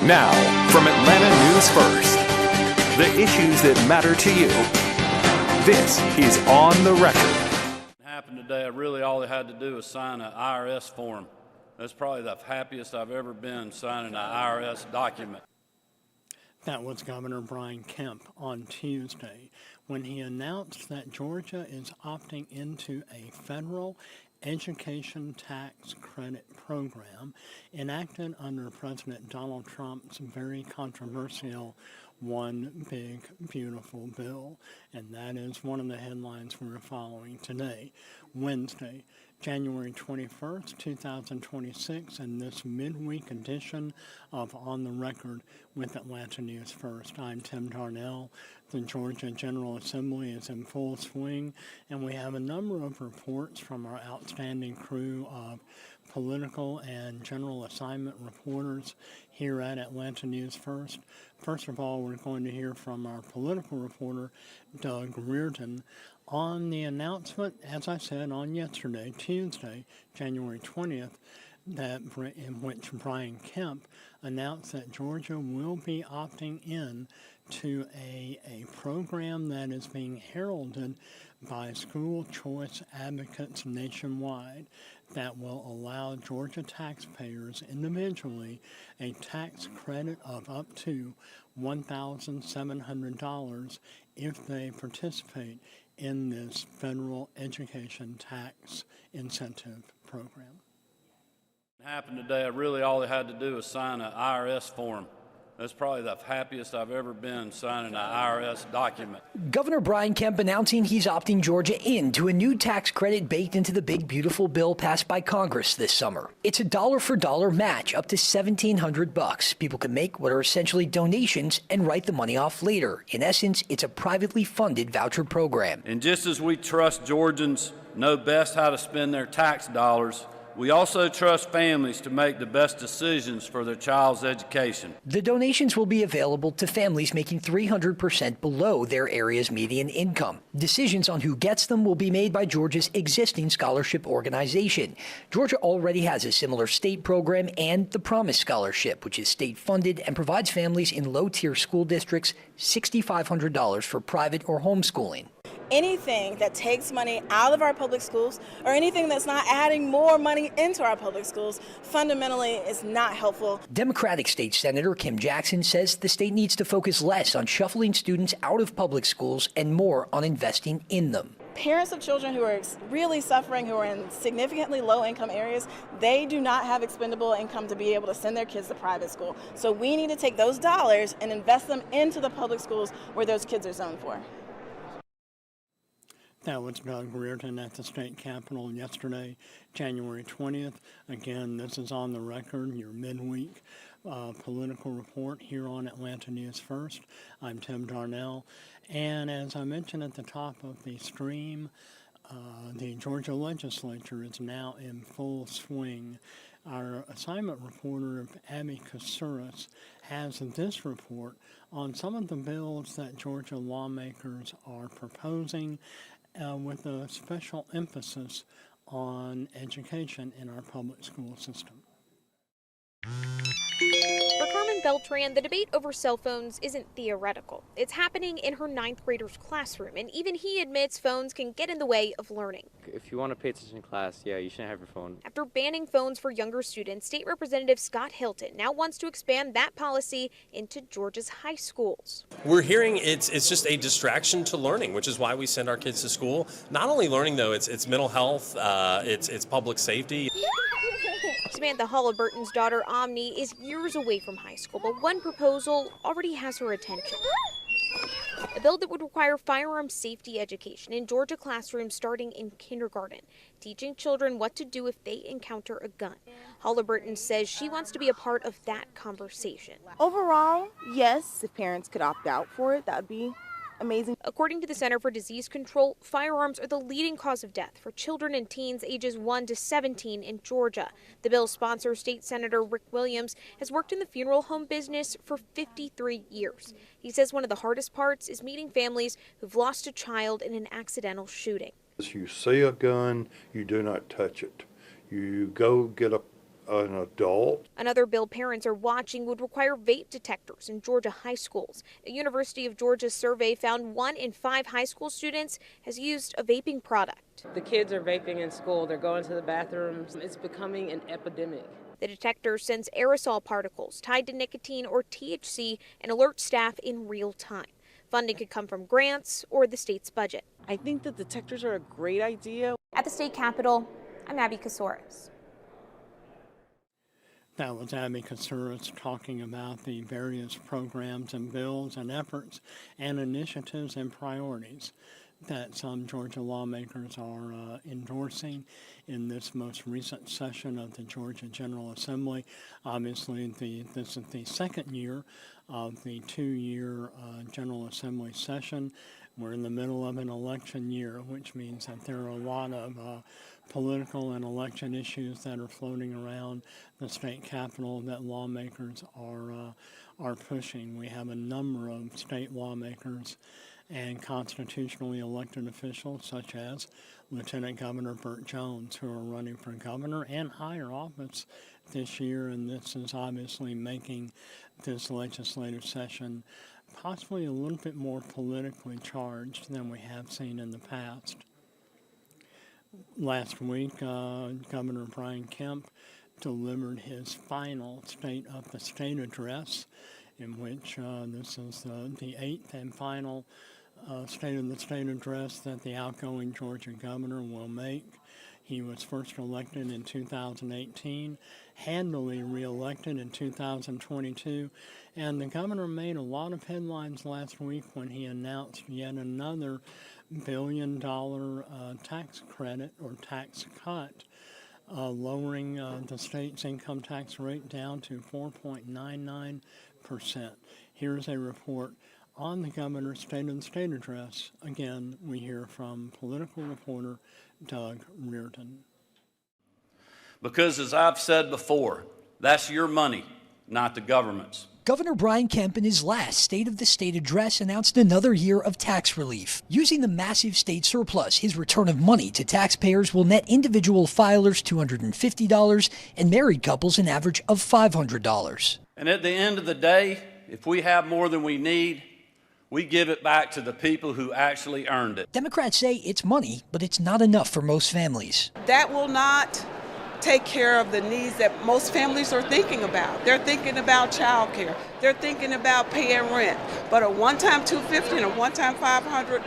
Now, from Atlanta News First, the issues that matter to you. This is On the Record. What happened today, all I had to do was sign an IRS form. That's probably the happiest I've ever been signing an IRS document. That was Governor Brian Kemp on Tuesday when he announced that Georgia is opting into a federal education tax credit program enacted under President Donald Trump's very controversial One Big Beautiful Bill. And that is one of the headlines we're following today, Wednesday, January 21st, 2026, and this midweek edition of On the Record with Atlanta News First. I'm Tim Darnell. The Georgia General Assembly is in full swing, and we have a number of reports from our outstanding crew of political and general assignment reporters here at Atlanta News First. First of all, we're going to hear from our political reporter, Doug Reardon, on the announcement, as I said, on yesterday, Tuesday, January 20th, in which Brian Kemp announced that Georgia will be opting in to a program that is being heralded by school choice advocates nationwide that will allow Georgia taxpayers individually a tax credit of up to $1,700 if they participate in this federal education tax incentive program. What happened today, all I had to do was sign an IRS form. That's probably the happiest I've ever been signing an IRS document. Governor Brian Kemp announcing he's opting Georgia into a new tax credit baked into the big beautiful bill passed by Congress this summer. It's a dollar-for-dollar match up to $1,700. People can make what are essentially donations and write the money off later. In essence, it's a privately funded voucher program. And just as we trust Georgians know best how to spend their tax dollars, we also trust families to make the best decisions for their child's education. The donations will be available to families making 300% below their area's median income. Decisions on who gets them will be made by Georgia's existing scholarship organization. Georgia already has a similar state program and the Promise Scholarship, which is state-funded and provides families in low-tier school districts $6,500 for private or homeschooling. Anything that takes money out of our public schools or anything that's not adding more money into our public schools fundamentally is not helpful. Democratic State Senator Kim Jackson says the state needs to focus less on shuffling students out of public schools and more on investing in them. Parents of children who are really suffering, who are in significantly low-income areas, they do not have expendable income to be able to send their kids to private school. So we need to take those dollars and invest them into the public schools where those kids are zoned for. That was Doug Reardon at the state capitol yesterday, January 20th. Again, this is On the Record, your midweek political report here on Atlanta News First. I'm Tim Darnell. And as I mentioned at the top of the stream, the Georgia legislature is now in full swing. Our assignment reporter, Abby Kasuris, has this report on some of the bills that Georgia lawmakers are proposing with a special emphasis on education in our public school system. For Carmen Beltran, the debate over cell phones isn't theoretical. It's happening in her ninth grader's classroom, and even he admits phones can get in the way of learning. If you want to pay attention in class, yeah, you shouldn't have your phone. After banning phones for younger students, State Representative Scott Hilton now wants to expand that policy into Georgia's high schools. We're hearing it's just a distraction to learning, which is why we send our kids to school. Not only learning, though, it's mental health, it's public safety. Samantha Halliburton's daughter, Omni, is years away from high school, but one proposal already has her attention. A bill that would require firearm safety education in Georgia classrooms starting in kindergarten, teaching children what to do if they encounter a gun. Halliburton says she wants to be a part of that conversation. Overall, yes, if parents could opt out for it, that would be amazing. According to the Center for Disease Control, firearms are the leading cause of death for children and teens ages 1 to 17 in Georgia. The bill's sponsor, State Senator Rick Williams, has worked in the funeral home business for 53 years. He says one of the hardest parts is meeting families who've lost a child in an accidental shooting. As you see a gun, you do not touch it. You go get an adult. Another bill parents are watching would require vape detectors in Georgia high schools. A University of Georgia survey found 1 in 5 high school students has used a vaping product. The kids are vaping in school. They're going to the bathrooms. It's becoming an epidemic. The detector sends aerosol particles tied to nicotine or THC and alerts staff in real time. Funding could come from grants or the state's budget. I think the detectors are a great idea. At the state capitol, I'm Abby Kasouris. That was Abby Kasouris talking about the various programs and bills and efforts and initiatives and priorities that some Georgia lawmakers are endorsing in this most recent session of the Georgia General Assembly. Obviously, this is the second year of the 2-year General Assembly session. We're in the middle of an election year, which means that there are a lot of political and election issues that are floating around the state capitol that lawmakers are pushing. We have a number of state lawmakers and constitutionally elected officials, such as Lieutenant Governor Burt Jones, who are running for governor and higher office this year, and this is obviously making this legislative session possibly a little bit more politically charged than we have seen in the past. Last week, Governor Brian Kemp delivered his final State of the State address, in which this is the 8th and final State of the State address that the outgoing Georgia governor will make. He was first elected in 2018, handily reelected in 2022, and the governor made a lot of headlines last week when he announced yet another billion-dollar tax credit or tax cut, lowering the state's income tax rate down to 4.99%. Here's a report on the governor's State of the State address. Again, we hear from political reporter Doug Reardon. Because as I've said before, that's your money, not the government's. Governor Brian Kemp in his last State of the State address announced another year of tax relief. Using the massive state surplus, his return of money to taxpayers will net individual filers $250 and married couples an average of $500. And at the end of the day, if we have more than we need, we give it back to the people who actually earned it. Democrats say it's money, but it's not enough for most families. That will not take care of the needs that most families are thinking about. They're thinking about child care. They're thinking about paying rent. But a one-time $250 and a one-time $500,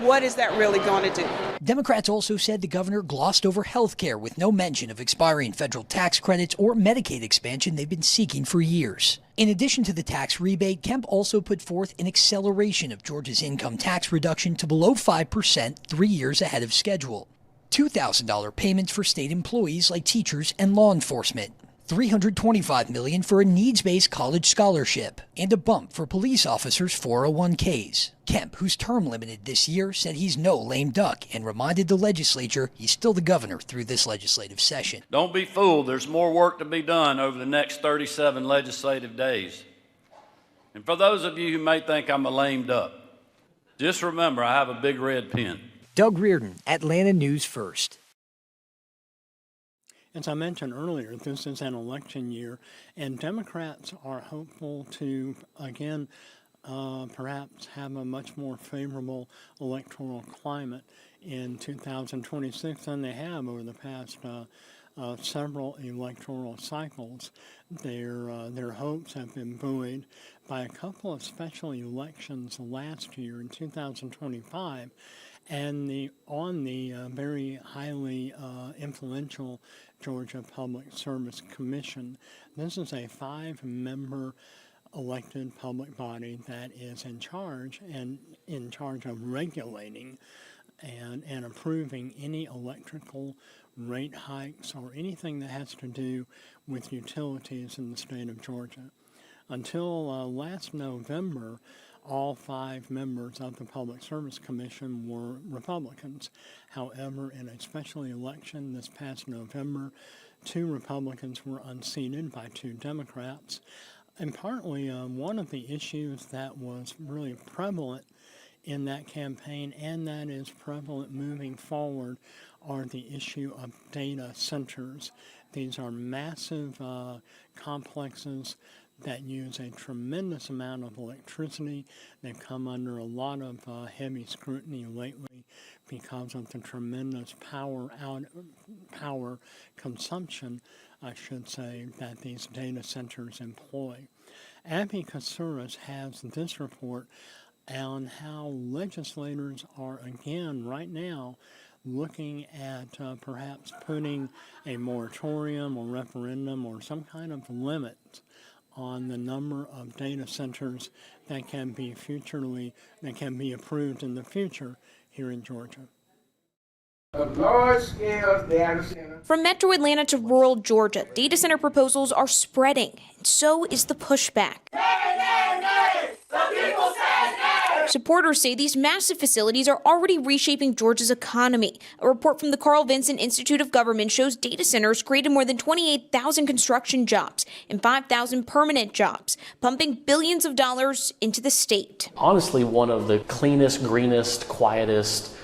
what is that really going to do? Democrats also said the governor glossed over health care with no mention of expiring federal tax credits or Medicaid expansion they've been seeking for years. In addition to the tax rebate, Kemp also put forth an acceleration of Georgia's income tax reduction to below 5% 3 years ahead of schedule. $2,000 payments for state employees like teachers and law enforcement. $325 million for a needs-based college scholarship, and a bump for police officers' 401ks. Kemp, whose term limited this year, said he's no lame duck and reminded the legislature he's still the governor through this legislative session. Don't be fooled. There's more work to be done over the next 37 legislative days. And for those of you who may think I'm a lame duck, just remember I have a big red pen. Doug Reardon, Atlanta News First. As I mentioned earlier, this is an election year, and Democrats are hopeful to, again, perhaps have a much more favorable electoral climate in 2026 than they have over the past several electoral cycles. Their hopes have been buoyed by a couple of special elections last year in 2025, and on the very highly influential Georgia Public Service Commission. This is a 5-member elected public body that is in charge of regulating and approving any electrical rate hikes or anything that has to do with utilities in the state of Georgia. Until last November, all 5 members of the Public Service Commission were Republicans. However, in a special election this past November, 2 Republicans were unseated by 2 Democrats. And partly one of the issues that was really prevalent in that campaign, and that is prevalent moving forward, are the issue of data centers. These are massive complexes that use a tremendous amount of electricity. They've come under a lot of heavy scrutiny lately because of the tremendous power consumption, I should say, that these data centers employ. Abby Kasuris has this report on how legislators are, again, right now, looking at perhaps putting a moratorium or referendum or some kind of limit on the number of data centers that can be approved in the future here in Georgia. A large-scale data center. From metro Atlanta to rural Georgia, data center proposals are spreading, and so is the pushback. Supporters say these massive facilities are already reshaping Georgia's economy. A report from the Carl Vinson Institute of Government shows data centers created more than 28,000 construction jobs and 5,000 permanent jobs, pumping billions of dollars into the state. Honestly, one of the cleanest, greenest, quietest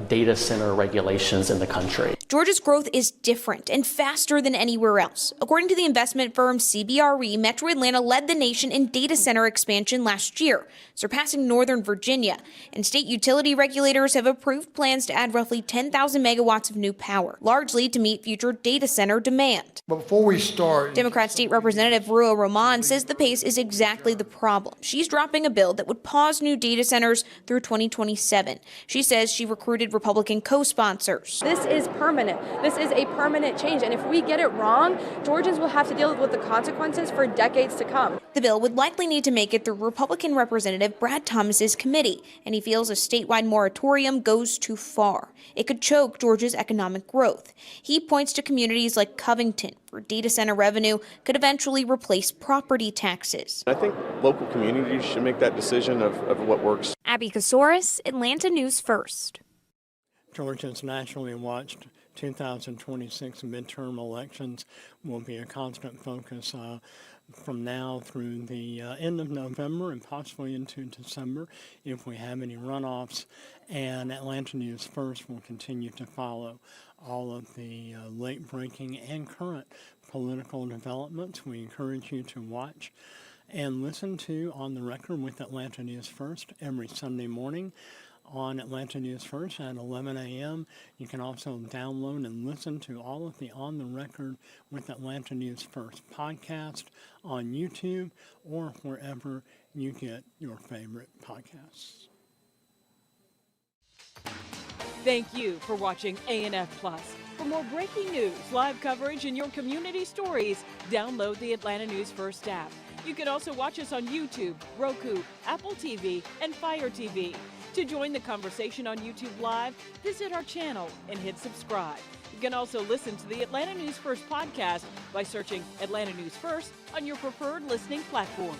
data center regulations in the country. Georgia's growth is different and faster than anywhere else. According to the investment firm CBRE, Metro Atlanta led the nation in data center expansion last year, surpassing Northern Virginia. And state utility regulators have approved plans to add roughly 10,000 megawatts of new power, largely to meet future data center demand. Before we start, Democrat State Representative Rua Roman says the pace is exactly the problem. She's dropping a bill that would pause new data centers through 2027. She says she recruited Republican co-sponsors. This is permanent. This is a permanent change, and if we get it wrong, Georgians will have to deal with the consequences for decades to come. The bill would likely need to make it through Republican Representative Brad Thomas's committee, and he feels a statewide moratorium goes too far. It could choke Georgia's economic growth. He points to communities like Covington, where data center revenue could eventually replace property taxes. I think local communities should make that decision of what works. Abby Kasuris, Atlanta News First. Georgia's nationally watched 2026 midterm elections will be a constant focus from now through the end of November and possibly into December if we have any runoffs. And Atlanta News First will continue to follow all of the late-breaking and current political developments. We encourage you to watch and listen to On the Record with Atlanta News First every Sunday morning on Atlanta News First at 11 a.m. You can also download and listen to all of the On the Record with Atlanta News First podcast on YouTube or wherever you get your favorite podcasts. Thank you for watching ANF Plus. For more breaking news, live coverage, and your community stories, download the Atlanta News First app. You can also watch us on YouTube, Roku, Apple TV, and Fire TV. To join the conversation on YouTube Live, visit our channel and hit subscribe. You can also listen to the Atlanta News First podcast by searching Atlanta News First on your preferred listening platform.